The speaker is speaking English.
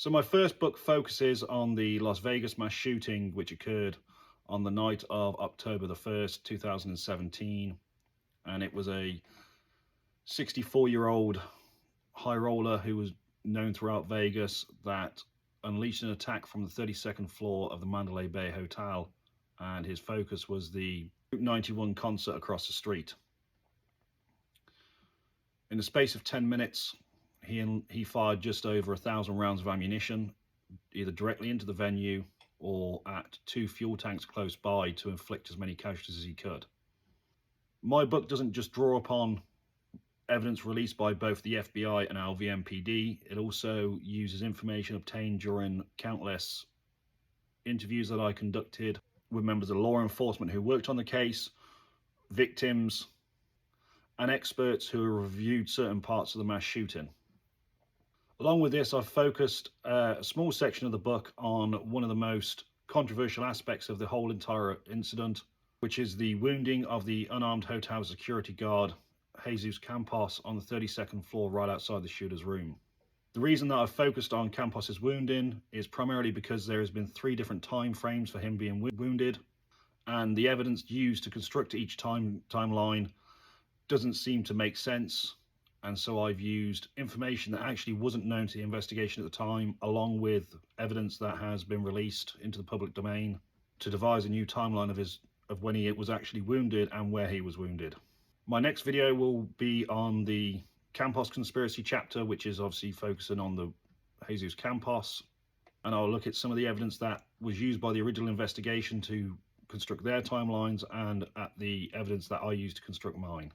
So my first book focuses on the Las Vegas mass shooting, which occurred on the night of October the 1st, 2017. And it was a 64-year-old high roller who was known throughout Vegas that unleashed an attack from the 32nd floor of the Mandalay Bay Hotel. And his focus was the Route 91 concert across the street. In the space of 10 minutes, he fired just over 1,000 rounds of ammunition, either directly into the venue or at two fuel tanks close by to inflict as many casualties as he could. My book doesn't just draw upon evidence released by both the FBI and LVMPD. It also uses information obtained during countless interviews that I conducted with members of law enforcement who worked on the case, victims, and experts who have reviewed certain parts of the mass shooting. Along with this, I've focused a small section of the book on one of the most controversial aspects of the whole entire incident, which is the wounding of the unarmed hotel security guard, Jesus Campos, on the 32nd floor right outside the shooter's room. The reason that I've focused on Campos's wounding is primarily because there has been 3 different time frames for him being wounded, and the evidence used to construct each timeline doesn't seem to make sense. And so I've used information that actually wasn't known to the investigation at the time, along with evidence that has been released into the public domain, to devise a new timeline of when he was actually wounded and where he was wounded. My next video will be on the Campos conspiracy chapter, which is obviously focusing on the Jesus Campos, and I'll look at some of the evidence that was used by the original investigation to construct their timelines and at the evidence that I used to construct mine.